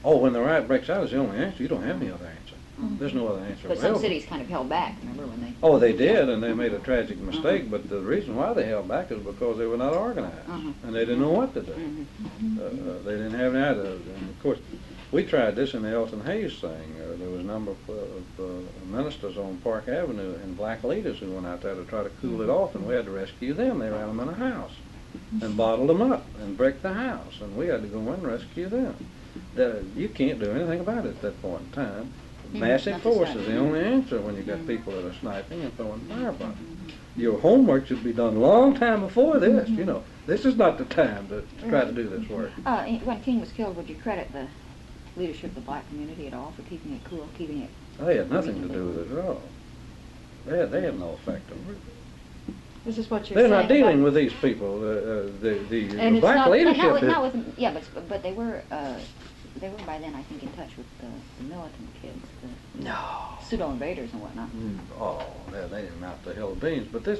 Oh, when the riot breaks out is the only answer. You don't have any other answer. There's no other answer. But some cities kind of held back, remember when they... Oh, they did, and they made a tragic mistake, but the reason why they held back is because they were not organized, and they didn't know what to do. They didn't have any idea. And of course, we tried this in the Elton Hayes thing. There was a number of ministers on Park Avenue and black leaders who went out there to try to cool it off, and we had to rescue them. They ran them in a house and bottled them up and bricked the house, and we had to go in and rescue them. You can't do anything about it at that point in time. Massive force is the only answer when you got people that are sniping and throwing firebombs. Your homework should be done a long time before this. You know, this is not the time to try to do this work. When King was killed, would you credit the leadership of the black community at all for keeping it cool, keeping it... They had nothing to do with it at all. They had no effect on it. This is what you're They're saying not dealing about with these people. The it's black not- leadership Not with, yeah, but they were by then, I think, in touch with the militant kids, the pseudo-invaders and whatnot. Oh, they didn't out the hill of beans. But these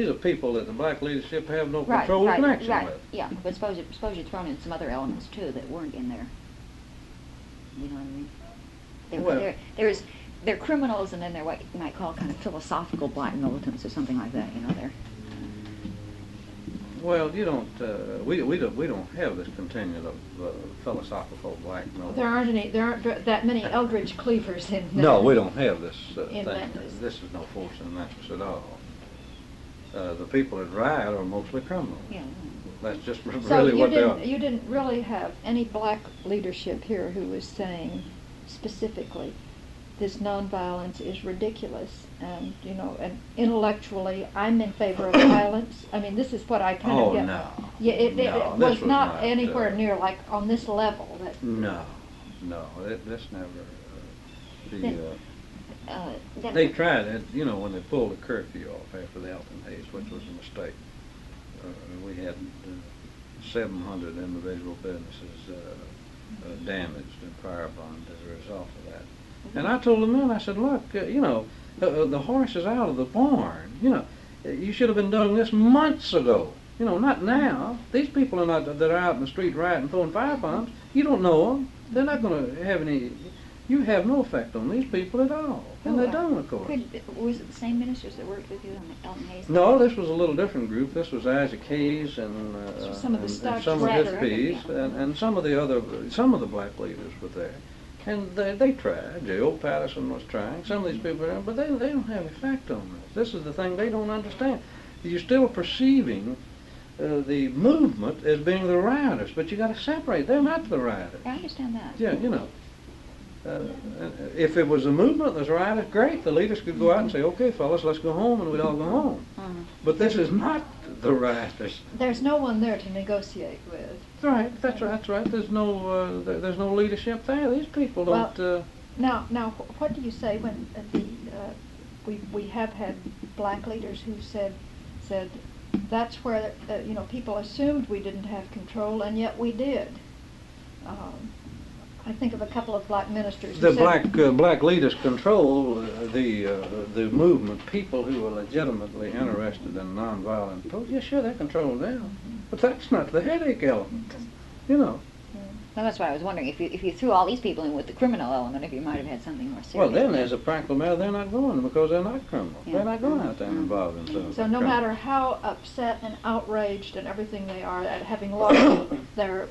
are people that the black leadership have no control or connection with. Yeah, but suppose you thrown in some other elements too that weren't in there. You know what I mean? They're criminals, and then they're what you might call kind of philosophical black militants or something like that. You know, they're... Well, you don't. We don't have this contingent of philosophical black militants. there aren't that many Eldridge Cleavers in No, we don't have this thing. Memphis. This is no force in Memphis at all. The people that riot are mostly criminals. Yeah. That's just So really what they are. you didn't really have any black leadership here who was saying specifically this nonviolence is ridiculous, and you know, and intellectually I'm in favor of violence. I mean, this is what I kind of get. No. Yeah, it No, was this was not not, anywhere near like on this level. That No, this never. Then They tried it, you know, when they pulled the curfew off after the Elton Hayes, which was a mistake. We had 700 individual businesses damaged and firebombed as a result of that. And I told the men, I said, look, you know, the horse is out of the barn. You know, you should have been doing this months ago. You know, not now. These people are not that are out in the street rioting, throwing firebombs. You don't know them. They're not going to have any. You have no effect on these people at all, and they don't, of course. Was it the same ministers that worked with you on the Elton Hayes? No, this was a little different group. This was Isaac Hayes and some of the and some of his peers, and some of the black leaders were there. And they tried. J.O. Patterson was trying. Some of these people were, but they don't have effect on this. This is the thing they don't understand. You're still perceiving the movement as being the rioters, but you got to separate. They're not the rioters. I understand that. Yeah, you know. If it was a movement, there's rioters, great. The leaders could go out and say, "Okay, fellas, let's go home," and we'd all go home. But this is not the rioters. there's no one there to negotiate with. Right. That's right. There's no leadership there. These people don't. Well, now, what do you say when we have had black leaders who said that's where you know, people assumed we didn't have control, and yet we did. I think of a couple of black ministers. The black leaders control the movement. People who are legitimately interested in nonviolent approach. Yeah, sure, they control them, but that's not the headache element. You know. No, that's why I was wondering if you threw all these people in with the criminal element, if you might have had something more serious. Well, then, as a practical matter, they're not going because they're not criminals. Yeah. They're not going out there and involve themselves. So no matter how upset and outraged and everything they are at having lost their,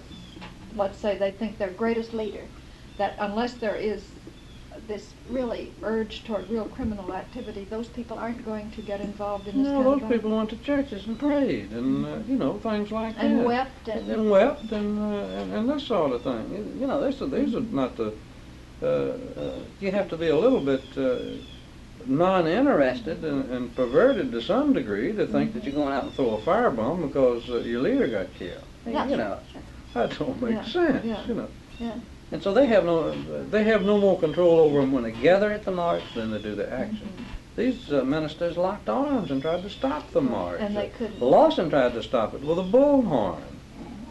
let's say they think their greatest leader, that unless there is this really urge toward real criminal activity, those people aren't going to get involved in this kind of those violence. people went to churches and prayed and you know, things like that. And wept and wept and this sort of thing. You know, these are not the. You have to be a little bit non-interested and perverted to some degree to think that you're going out and throw a firebomb because your leader got killed. Yeah, You know, that don't make sense. Yeah. You know. yeah. And so they have no more control over them when they gather at the march than they do the action. These ministers locked arms and tried to stop the march. And they couldn't. Lawson tried to stop it with a bullhorn.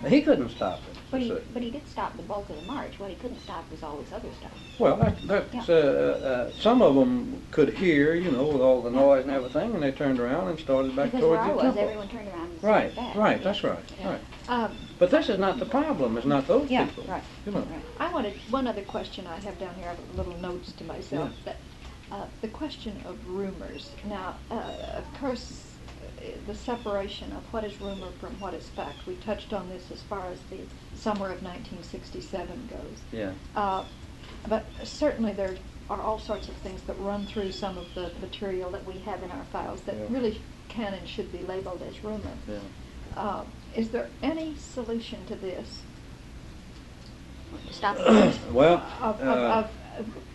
He couldn't stop it. But he did stop the bulk of the march. What he couldn't stop was all this other stuff. Well, some of them could hear, you know, with all the noise and everything, and they turned around and started back Because towards where I the was, temple. everyone turned around and Right, back. right, that's right, Yeah. right. But this is not the problem, it's not those Yeah, people. right. You know. Right. I wanted, one other question I have down here, I have little notes to myself, that the question of rumors. Now, of course, the separation of what is rumor from what is fact. We touched on this as far as the summer of 1967 goes. Yeah. But certainly there are all sorts of things that run through some of the material that we have in our files that Yeah. really can and should be labeled as rumor. Yeah. Is there any solution to this? Stop the Well, Of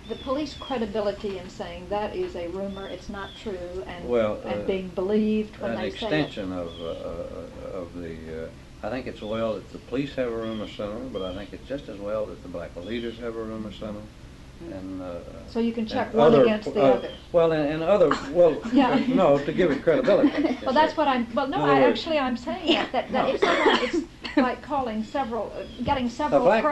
the police credibility in saying that is a rumor, it's not true, and being believed when an they say it? extension of the, I think it's well that the police have a rumor center, but I think it's just as well that the black leaders have a rumor center. And, So you can check and one other, against the other. Well, and other, well, Yeah. no, to give it credibility. Well, that's what I'm, well, no, In other words- I'm saying that if someone, it's like calling several, getting several black